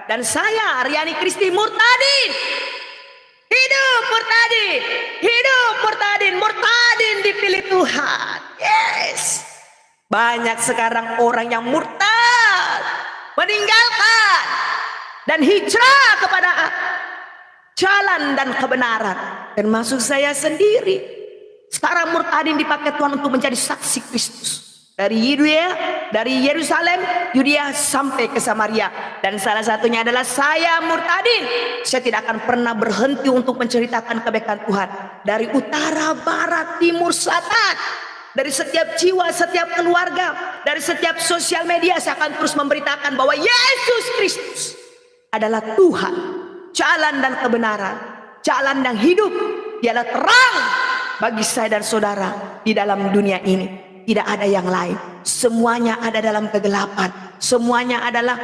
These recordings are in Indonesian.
Dan saya Riani Kristi murtadin. Hidup murtadin. Hidup murtadin. Murtadin dipilih Tuhan. Yes. Banyak sekarang orang yang murtad, meninggalkan dan hijrah kepada jalan dan kebenaran. Termasuk saya sendiri. Sekarang murtadin dipakai Tuhan untuk menjadi saksi Kristus. Dari Yerusalem, Yudea sampai ke Samaria. Dan salah satunya adalah saya murtadin. Saya tidak akan pernah berhenti untuk menceritakan kebaikan Tuhan. Dari utara, barat, timur, selatan. Dari setiap jiwa, setiap keluarga, dari setiap sosial media, saya akan terus memberitakan bahwa Yesus Kristus adalah Tuhan, jalan dan kebenaran, jalan dan hidup. Dialah terang bagi saya dan saudara di dalam dunia ini. Tidak ada yang lain. Semuanya ada dalam kegelapan. Semuanya adalah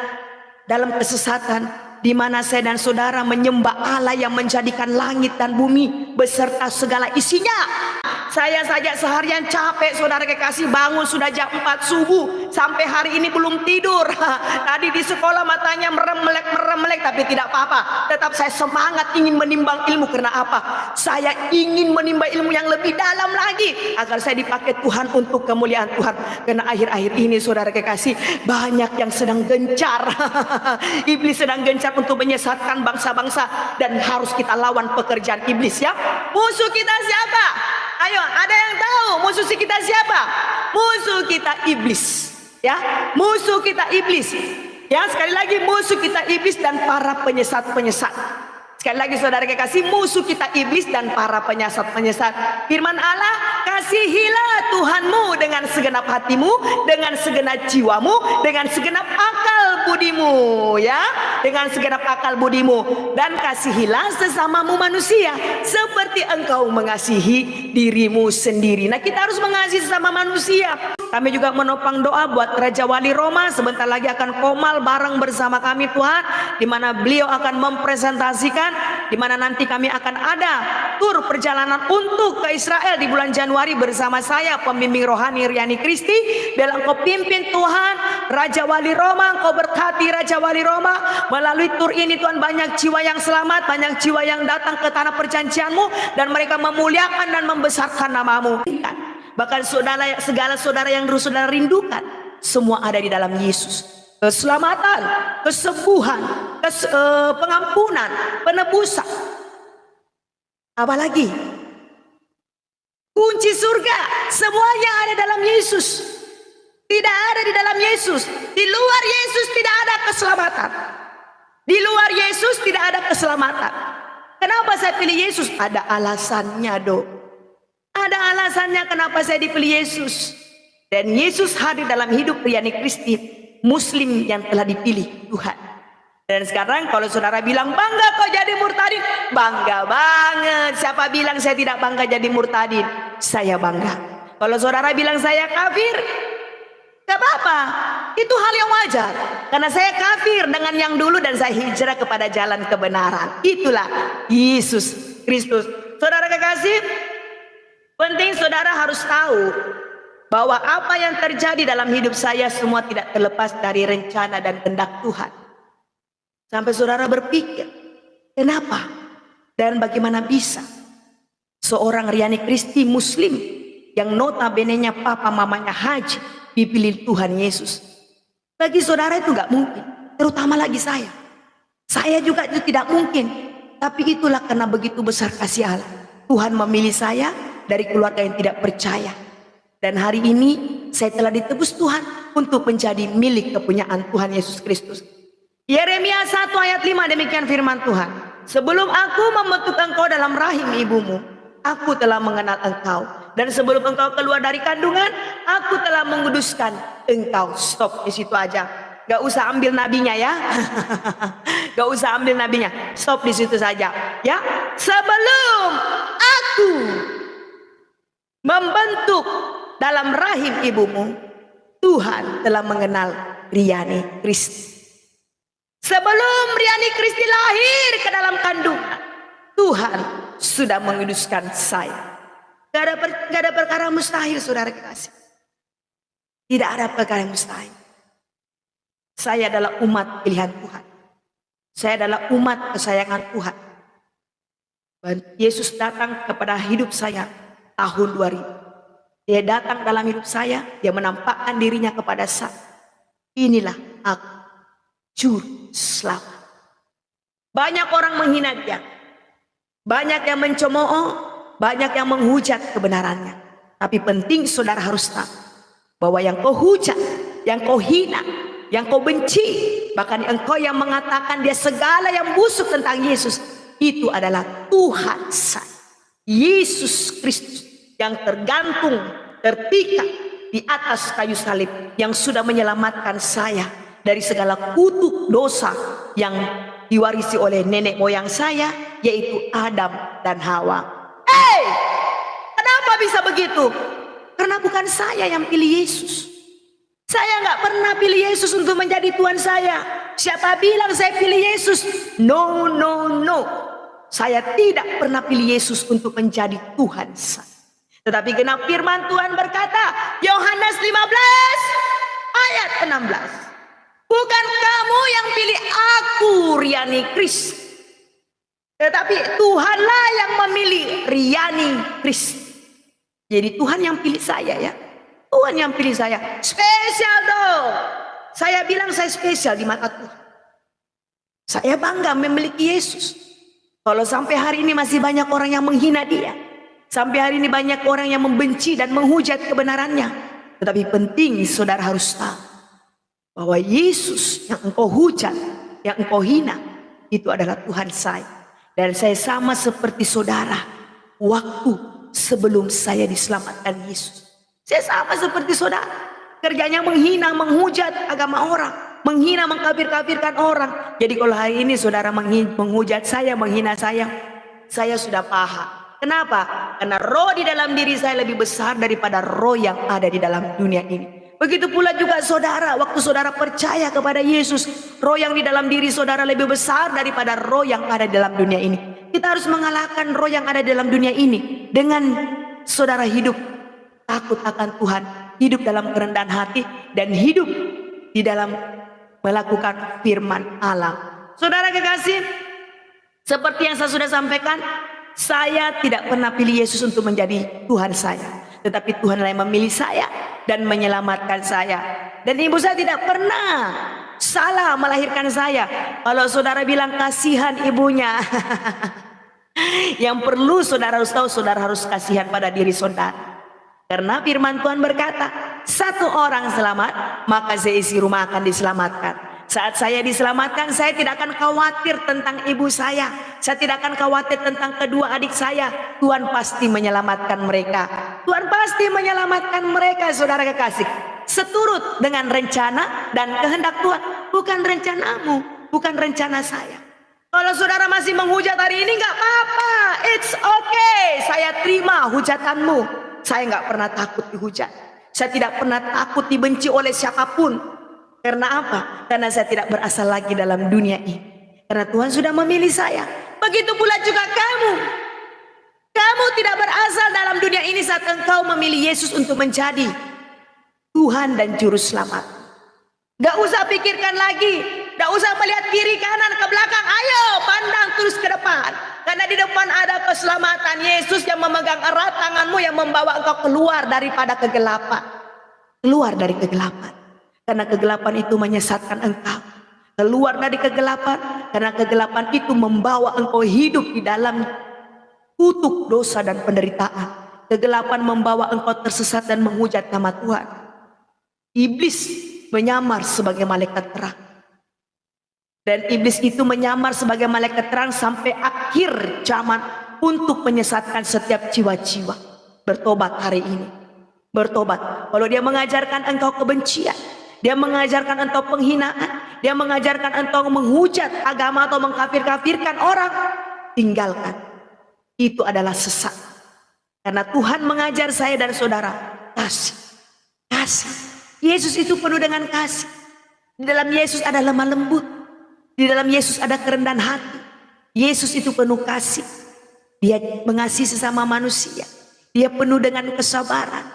dalam kesesatan, di mana saya dan saudara menyembah Allah yang menjadikan langit dan bumi beserta segala isinya. Saya saja seharian capek, saudara kekasih, bangun sudah jam 4 subuh sampai hari ini belum tidur. Tadi di sekolah matanya merem-melek, tapi tidak apa-apa. Tetap saya semangat ingin menimbang ilmu. Karena apa? Saya ingin menimba ilmu yang lebih dalam lagi agar saya dipakai Tuhan untuk kemuliaan Tuhan. Karena akhir-akhir ini, saudara kekasih, banyak yang sedang gencar. Iblis sedang gencar untuk menyesatkan bangsa-bangsa, dan harus kita lawan pekerjaan iblis, ya. Musuh kita siapa? Ayo, ada yang tahu musuh kita siapa? Musuh kita iblis, ya. Musuh kita iblis, ya. Sekali lagi, musuh kita iblis dan para penyesat-penyesat. Sekali lagi, saudara kekasih, musuh kita iblis dan para penyesat-penyesat. Firman Allah, kasihilah Tuhanmu dengan segenap hatimu, dengan segenap jiwamu, dengan segenap akal budimu, ya. Dengan segenap akal budimu. Dan kasihilah sesamamu manusia seperti engkau mengasihi dirimu sendiri. Nah, kita harus mengasihi sesama manusia. Kami juga menopang doa buat Raja Wali Roma. Sebentar lagi akan komal bareng bersama kami, Tuhan, di mana beliau akan mempresentasikan, di mana nanti kami akan ada tur perjalanan untuk ke Israel di bulan Januari bersama saya, pembimbing rohani Riani Kristi. Biar engkau pimpin Tuhan, Raja Wali Roma, engkau berkati Raja Wali Roma. Melalui tur ini, Tuhan, banyak jiwa yang selamat, banyak jiwa yang datang ke tanah perjanjian-Mu, dan mereka memuliakan dan membesarkan nama-Mu. Bahkan segala saudara yang saudara rindukan, semua ada di dalam Yesus. Keselamatan, kesembuhan, pengampunan, penebusan. Apalagi kunci surga, semuanya ada dalam Yesus. Tidak ada di dalam Yesus. Di luar Yesus tidak ada keselamatan. Di luar Yesus tidak ada keselamatan. Kenapa saya pilih Yesus? Ada alasannya, dok. Ada alasannya kenapa saya dipilih Yesus. Dan Yesus hadir dalam hidup Riani Kristi, Muslim yang telah dipilih Tuhan. Dan sekarang kalau saudara bilang bangga kok jadi murtadin, bangga banget. Siapa bilang saya tidak bangga jadi murtadin? Saya bangga. Kalau saudara bilang saya kafir, gak apa-apa, itu hal yang wajar. Karena saya kafir dengan yang dulu, dan saya hijrah kepada jalan kebenaran. Itulah Yesus Kristus. Saudara kekasih, penting saudara harus tahu bahwa apa yang terjadi dalam hidup saya semua tidak terlepas dari rencana dan kehendak Tuhan. Sampai saudara berpikir, kenapa dan bagaimana bisa seorang Riani Kristi Muslim yang notabene-nya papa mamanya haji dipilih Tuhan Yesus? Bagi saudara itu gak mungkin, terutama lagi saya. Saya juga itu tidak mungkin. Tapi itulah karena begitu besar kasih Allah, Tuhan memilih saya dari keluarga yang tidak percaya. Dan hari ini saya telah ditebus Tuhan untuk menjadi milik kepunyaan Tuhan Yesus Kristus. Yeremia 1 ayat 5, demikian firman Tuhan. Sebelum aku membentuk engkau dalam rahim ibumu, aku telah mengenal engkau. Dan sebelum engkau keluar dari kandungan, aku telah menguduskan engkau. Stop di situ aja. Gak usah ambil nabinya, ya. Gak usah ambil nabinya. Stop di situ saja, ya. Sebelum aku membentuk dalam rahim ibumu, Tuhan telah mengenal Riani Kristi. Sebelum Riani Kristi lahir ke dalam kandungan, Tuhan sudah menguduskan saya. Gak ada perkara mustahil, saudara kekasih. Tidak ada perkara yang mustahil. Saya adalah umat pilihan Tuhan. Saya adalah umat kesayangan Tuhan. Dan Yesus datang kepada hidup saya tahun 2000. Dia datang dalam hidup saya, dia menampakkan dirinya kepada saya. Inilah aku, juru selamat. Banyak orang menghina dia. Banyak yang mencemooh, banyak yang menghujat kebenarannya. Tapi penting saudara harus tahu bahwa yang kau hujat, yang kau hina, yang kau benci, bahkan engkau yang mengatakan dia segala yang busuk tentang Yesus, itu adalah Tuhan saya, Yesus Kristus, yang tergantung, terpikat di atas kayu salib, yang sudah menyelamatkan saya dari segala kutuk dosa yang diwarisi oleh nenek moyang saya, yaitu Adam dan Hawa. Kenapa bisa begitu? Karena bukan saya yang pilih Yesus. Saya nggak pernah pilih Yesus untuk menjadi Tuhan saya. Siapa bilang saya pilih Yesus? No, no, no. Saya tidak pernah pilih Yesus untuk menjadi Tuhan saya. Tetapi genap firman Tuhan berkata, Yohanes 15 ayat 16. Bukan kamu yang pilih aku, Riani Kris, tetapi Tuhanlah yang memilih Riani Kris. Jadi Tuhan yang pilih saya ya. Tuhan yang pilih saya. Spesial dong. Saya bilang saya spesial di mata Tuhan. Saya bangga memiliki Yesus. Kalau sampai hari ini masih banyak orang yang menghina dia, sampai hari ini banyak orang yang membenci dan menghujat kebenarannya, tetapi penting saudara harus tahu bahwa Yesus yang engkau hujat, yang engkau hina, itu adalah Tuhan saya. Dan saya sama seperti saudara waktu sebelum saya diselamatkan Yesus. Saya sama seperti saudara, kerjanya menghina, menghujat agama orang, menghina, mengkafir-kafirkan orang. Jadi kalau hari ini saudara menghujat saya, menghina saya sudah paham. Kenapa? Karena roh di dalam diri saya lebih besar daripada roh yang ada di dalam dunia ini. Begitu pula juga saudara, waktu saudara percaya kepada Yesus, roh yang di dalam diri saudara lebih besar daripada roh yang ada di dalam dunia ini. Kita harus mengalahkan roh yang ada di dalam dunia ini dengan saudara hidup takut akan Tuhan, hidup dalam kerendahan hati, dan hidup di dalam melakukan firman Allah. Saudara kekasih, seperti yang saya sudah sampaikan, saya tidak pernah pilih Yesus untuk menjadi Tuhan saya, tetapi Tuhanlah yang memilih saya dan menyelamatkan saya. Dan ibu saya tidak pernah salah melahirkan saya. Kalau saudara bilang kasihan ibunya, yang perlu saudara harus tahu, saudara harus kasihan pada diri saudara. Karena firman Tuhan berkata, satu orang selamat, maka seisi rumah akan diselamatkan. Saat saya diselamatkan, saya tidak akan khawatir tentang ibu saya. Saya tidak akan khawatir tentang kedua adik saya. Tuhan pasti menyelamatkan mereka. Tuhan pasti menyelamatkan mereka, saudara kekasih. Seturut dengan rencana dan kehendak Tuhan. Bukan rencanamu, bukan rencana saya. Kalau saudara masih menghujat hari ini, gak apa-apa. It's okay. Saya terima hujatanmu. Saya gak pernah takut dihujat. Saya tidak pernah takut dibenci oleh siapapun. Karena apa? Karena saya tidak berasal lagi dalam dunia ini. Karena Tuhan sudah memilih saya. Begitu pula juga kamu. Kamu tidak berasal dalam dunia ini saat engkau memilih Yesus untuk menjadi Tuhan dan Juru Selamat. Gak usah pikirkan lagi. Gak usah melihat kiri kanan ke belakang. Ayo pandang terus ke depan. Karena di depan ada keselamatan. Yesus yang memegang erat tanganmu, yang membawa engkau keluar daripada kegelapan. Keluar dari kegelapan. Karena kegelapan itu menyesatkan engkau. Keluar dari kegelapan. Karena kegelapan itu membawa engkau hidup di dalam kutuk dosa dan penderitaan. Kegelapan membawa engkau tersesat dan menghujat nama Tuhan. Iblis menyamar sebagai malaikat terang. Dan iblis itu menyamar sebagai malaikat terang sampai akhir zaman untuk menyesatkan setiap jiwa-jiwa. Bertobat hari ini. Bertobat. Kalau dia mengajarkan engkau kebencian, dia mengajarkan engkau penghinaan, dia mengajarkan engkau menghujat agama atau mengkafir-kafirkan orang, tinggalkan. Itu adalah sesat. Karena Tuhan mengajar saya dan saudara, kasih. Kasih. Yesus itu penuh dengan kasih. Di dalam Yesus ada lemah lembut. Di dalam Yesus ada kerendahan hati. Yesus itu penuh kasih. Dia mengasihi sesama manusia. Dia penuh dengan kesabaran.